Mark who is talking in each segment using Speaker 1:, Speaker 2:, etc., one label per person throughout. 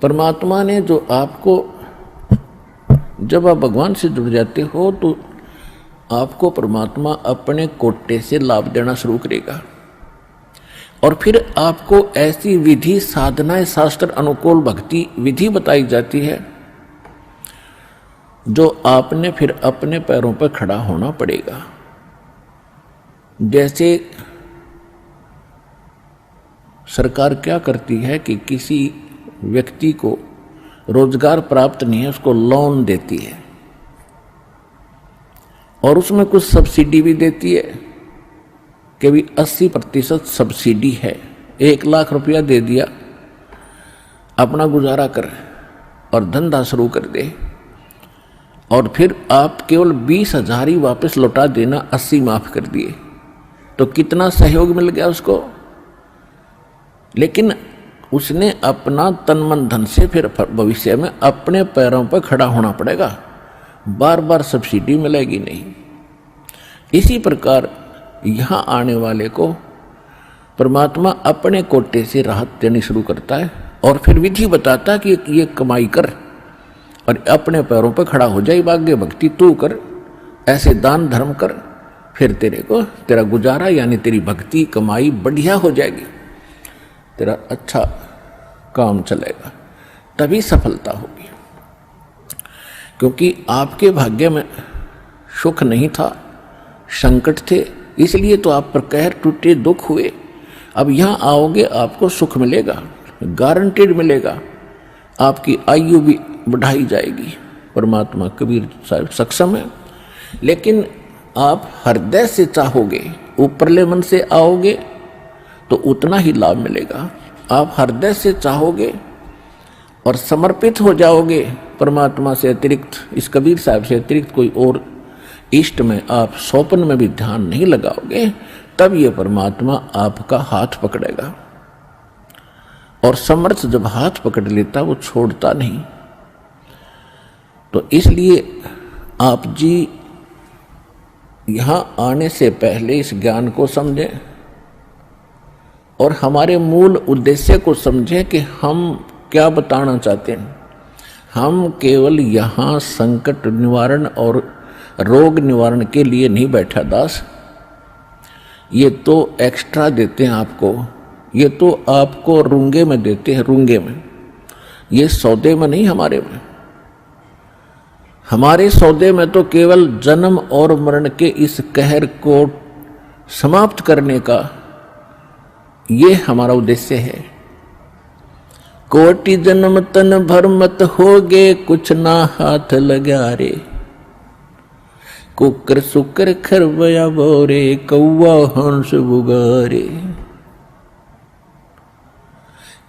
Speaker 1: परमात्मा ने जो आपको, जब आप भगवान से जुड़ जाते हो तो आपको परमात्मा अपने कोटे से लाभ देना शुरू करेगा और फिर आपको ऐसी विधि साधनाएं, शास्त्र अनुकूल भक्ति विधि बताई जाती है जो आपने फिर अपने पैरों पर खड़ा होना पड़ेगा। जैसे सरकार क्या करती है कि किसी व्यक्ति को रोजगार प्राप्त नहीं है, उसको लोन देती है और उसमें कुछ सब्सिडी भी देती है कि भी 80% सब्सिडी है। 1 लाख रुपया दे दिया, अपना गुजारा कर और धंधा शुरू कर दे और फिर आप केवल 20,000 ही वापस लौटा देना, 80 माफ कर दिए, तो कितना सहयोग मिल गया उसको। लेकिन उसने अपना तन मन धन से फिर भविष्य में अपने पैरों पर खड़ा होना पड़ेगा, बार बार सब्सिडी मिलेगी नहीं। इसी प्रकार यहाँ आने वाले को परमात्मा अपने कोटे से राहत देनी शुरू करता है और फिर विधि बताता है कि ये कमाई कर और अपने पैरों पर खड़ा हो जाए, भाग्य भक्ति तू कर, ऐसे दान धर्म कर, फिर तेरे को तेरा गुजारा यानी तेरी भक्ति कमाई बढ़िया हो जाएगी, तेरा अच्छा काम चलेगा, तभी सफलता होगी। क्योंकि आपके भाग्य में सुख नहीं था, संकट थे, इसलिए तो आप पर कहर टूटे, दुख हुए। अब यहाँ आओगे आपको सुख मिलेगा, गारंटेड मिलेगा, आपकी आयु भी बढ़ाई जाएगी। परमात्मा कबीर साहब सक्षम है। लेकिन आप हृदय से चाहोगे, ऊपरले मन से आओगे तो उतना ही लाभ मिलेगा। आप हृदय से चाहोगे और समर्पित हो जाओगे परमात्मा से अतिरिक्त, इस कबीर साहब से अतिरिक्त कोई और इष्ट में आप स्वप्न में भी ध्यान नहीं लगाओगे, तब ये परमात्मा आपका हाथ पकड़ेगा। और समर्थ जब हाथ पकड़ लेता वो छोड़ता नहीं। तो इसलिए आप जी यहाँ आने से पहले इस ज्ञान को समझें और हमारे मूल उद्देश्य को समझें कि हम क्या बताना चाहते हैं। हम केवल यहाँ संकट निवारण और रोग निवारण के लिए नहीं बैठा दास, ये तो एक्स्ट्रा देते हैं आपको, ये तो आपको रूंगे में देते हैं, रूंगे में, ये सौदे में नहीं। हमारे सौदे में तो केवल जन्म और मरण के इस कहर को समाप्त करने का ये हमारा उद्देश्य है। कोटि जन्म तन भर मत होगे, कुछ ना हाथ लगा रे, कुकर सुकर खरबया बोरे, कौवा हंस बुगारे।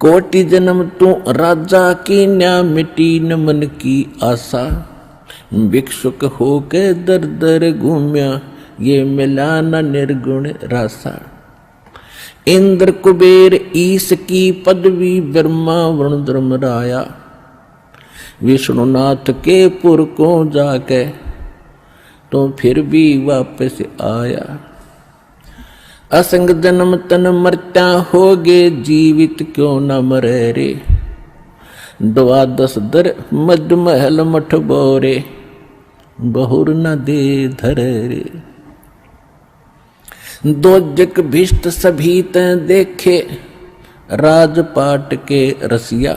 Speaker 1: कोटि जन्म तू राजा की न्या, मिटी न मन की आशा, भिक्षुक होके दर दर घूम्या, ये मिला न निर्गुण रासा। इंद्र कुबेर ईश की पदवी, ब्रह्मा वरुण धर्मराया, विष्णुनाथ के पुर को जाके तो फिर भी वापस आया। असंग जन्म तन मरत्या होगे, जीवित क्यों न मरे रे, 12 दर मद महल मठ बोरे, बहुर न दे धरे रे। दो जग भिष्ट सभी ते देखे, राजपाट के रसिया,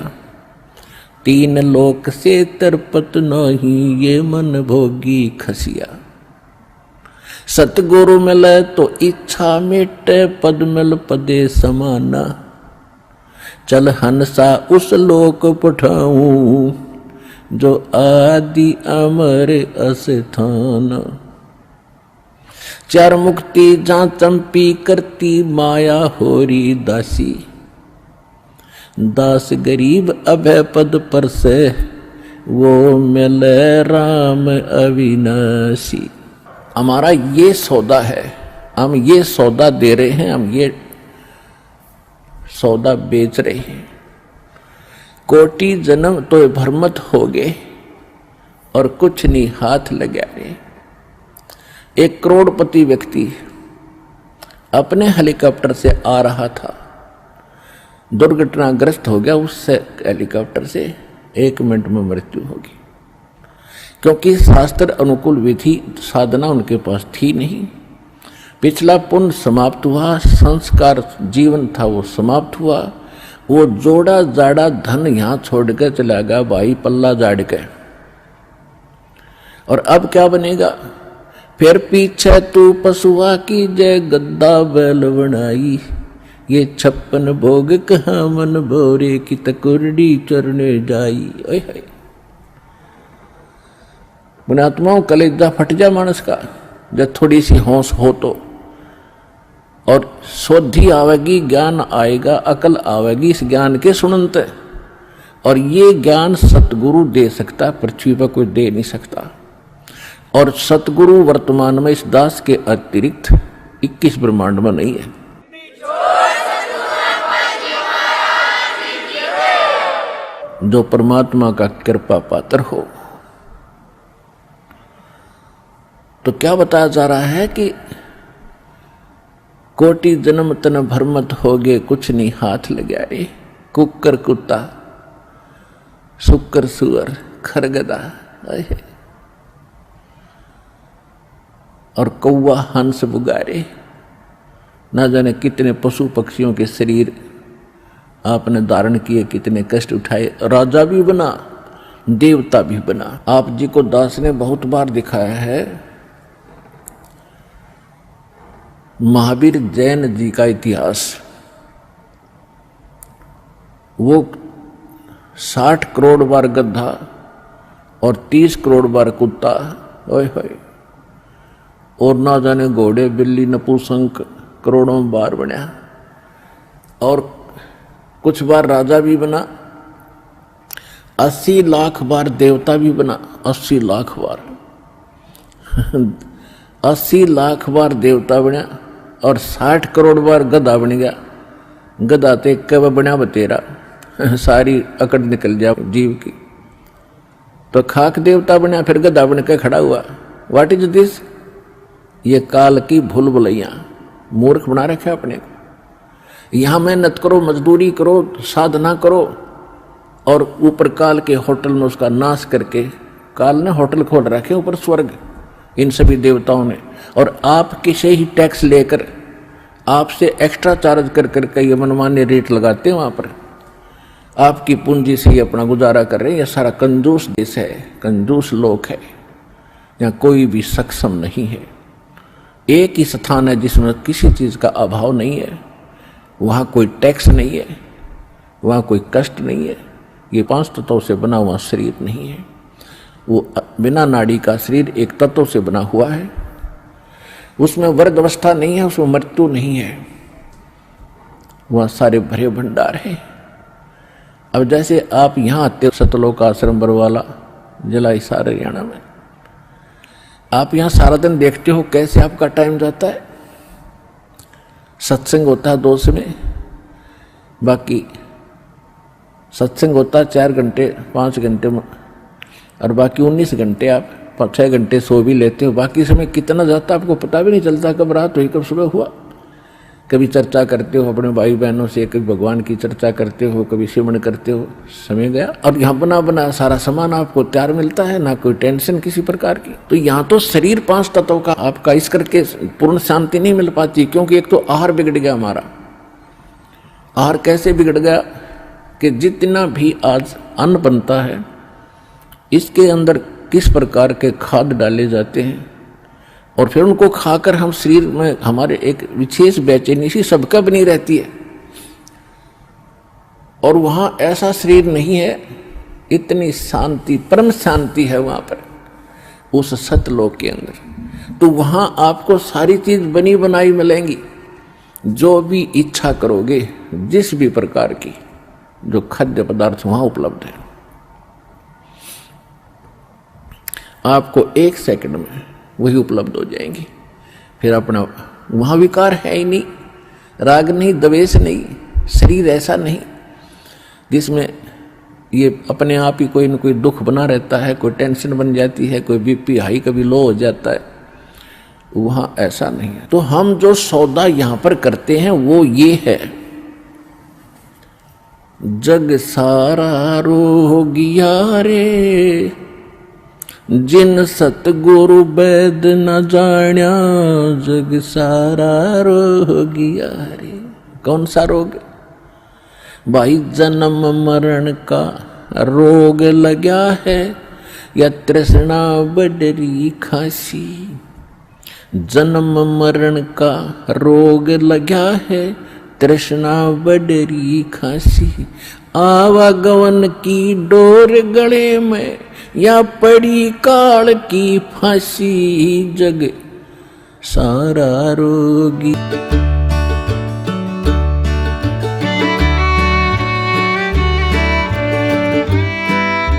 Speaker 1: 3 लोक से तरपत नहीं, ये मन भोगी खसिया। सतगुरु मिले तो इच्छा मिटे, पद मिल पदे समाना, चल हंसा उस लोक पठाऊं, जो आदि अमर अस्थान। 4 मुक्ति जहाँ चंपी करती, माया होरी दासी, दास गरीब अभय पद पर से, वो मिले राम अविनाशी। हमारा ये सौदा है, हम ये सौदा दे रहे हैं, हम ये सौदा बेच रहे हैं। कोटि जन्म तो भरमत हो गए और कुछ नहीं हाथ लगा रहे। 1 करोड़पति व्यक्ति अपने हेलीकॉप्टर से आ रहा था, दुर्घटनाग्रस्त हो गया, उससे हेलीकॉप्टर से 1 मिनट में मृत्यु होगी, क्योंकि शास्त्र अनुकूल विधि साधना उनके पास थी नहीं। पिछला पुण्य समाप्त हुआ, संस्कार जीवन था वो समाप्त हुआ, वो जोड़ा जाड़ा धन यहां छोड़ के चला गया भाई, पल्ला जाड़ के। और अब क्या बनेगा? फिर पीछे तू पशुआ की जय गद्दा बैल बनाई, ये 56 भोग कहाँ मन भोरे की तकुरडी चरने जाई। ओए हाय, पुण्यात्माओं कलेजा फट जा मानस का जब थोड़ी सी होश हो तो, और शोधी आवेगी, ज्ञान आएगा, अकल आवेगी इस ज्ञान के सुनते। और ये ज्ञान सतगुरु दे सकता, पृथ्वी पर कोई दे नहीं सकता। और सतगुरु वर्तमान में इस दास के अतिरिक्त 21 ब्रह्मांड में नहीं है। जो परमात्मा का कृपा पात्र हो। तो क्या बताया जा रहा है कि कोटि जन्म तन भरमत हो गए, कुछ नहीं हाथ लगाए, कुकर कुत्ता सुकर सुअर खरगदा और कौवा हंस बुगारे, ना जाने कितने पशु पक्षियों के शरीर आपने धारण किए, कितने कष्ट उठाए। राजा भी बना, देवता भी बना। आप जी को दास ने बहुत बार दिखाया है महावीर जैन जी का इतिहास। वो 60 करोड़ बार गधा और 30 करोड़ बार कुत्ता, ओए होए, और ना जाने घोड़े बिल्ली नपुंसक करोड़ों बार बना, और कुछ बार राजा भी बना, 80 लाख बार देवता भी बना, 80 लाख बार 80 लाख बार देवता बना, और 60 करोड़ बार गधा बन गया। गधा ते कब बना बतेरा, सारी अकड़ निकल जा जीव की। तो खाक देवता बना, फिर गधा बन के खड़ा हुआ। What is this? ये काल की भूल भुलैया, मूर्ख बना रखे अपने को। यहां मेहनत करो, मजदूरी करो, साधना करो, और ऊपर काल के होटल में उसका नाश करके, काल ने होटल खोल रखे ऊपर स्वर्ग इन सभी देवताओं ने, और आपके से ही टैक्स लेकर आपसे एक्स्ट्रा चार्ज कर करके ये मनमान्य रेट लगाते हैं। वहां पर आपकी पूंजी से ही अपना गुजारा कर रहे हैं। यह सारा कंजूस देश है, कंजूस लोक है, यहाँ कोई भी सक्षम नहीं है। एक ही स्थान है जिसमें किसी चीज का अभाव नहीं है, वहां कोई टैक्स नहीं है, वहां कोई कष्ट नहीं है। ये 5 तत्वों से बना हुआ शरीर नहीं है, वो बिना नाड़ी का शरीर एक तत्व से बना हुआ है। उसमें वर्ग अवस्था नहीं है, उसमें मृत्यु नहीं है, वहां सारे भरे भंडार है। अब जैसे आप यहां आते हो सतलोक आश्रम बरवाला जिला हिसार हरियाणा में, आप यहां सारा दिन देखते हो कैसे आपका टाइम जाता है। सत्संग होता है 2 समय, बाकी सत्संग होता है 4 घंटे 5 घंटे में, और बाकी 19 घंटे आप 6 घंटे सो भी लेते हो। बाकी समय कितना जाता है आपको पता भी नहीं चलता, कब रात हुई कब सुबह हुआ। कभी चर्चा करते हो अपने भाई बहनों से, कभी भगवान की चर्चा करते हो, कभी सिमरन करते हो, समय गया। और यहाँ बना बना सारा सामान आपको तैयार मिलता है, ना कोई टेंशन किसी प्रकार की। तो यहाँ तो शरीर 5 तत्वों का आपका इस करके पूर्ण शांति नहीं मिल पाती, क्योंकि एक तो आहार बिगड़ गया हमारा। आहार कैसे बिगड़ गया कि जितना भी आज अन्न बनता है इसके अंदर किस प्रकार के खाद डाले जाते हैं, और फिर उनको खाकर हम शरीर में हमारे एक विशेष बेचैनी सी सबका बनी रहती है। और वहां ऐसा शरीर नहीं है, इतनी शांति, परम शांति है वहां पर उस सतलोक के अंदर। तो वहां आपको सारी चीज बनी बनाई मिलेंगी, जो भी इच्छा करोगे, जिस भी प्रकार की जो खाद्य पदार्थ वहां उपलब्ध है, आपको 1 सेकंड में वही उपलब्ध हो जाएंगी। फिर अपना वहां विकार है ही नहीं, राग नहीं, द्वेष नहीं, शरीर ऐसा नहीं जिसमें ये अपने आप ही कोई न कोई दुख बना रहता है, कोई टेंशन बन जाती है, कोई बीपी हाई कभी लो हो जाता है। वहां ऐसा नहीं है। तो हम जो सौदा यहां पर करते हैं वो ये है, जग सारा रोगिया रे, जिन सतगुरु वैद न जाण्या, जग सारा रोगिया रे। कौन सा रोग? भाई जन्म मरण का रोग लगा है, या तृष्णा बडरी खासी। जन्म मरण का रोग लगा है, तृष्णा बडरी खासी। आवागमन की डोर गले में, या पड़ी काल की फांसी। जग सारा रोगी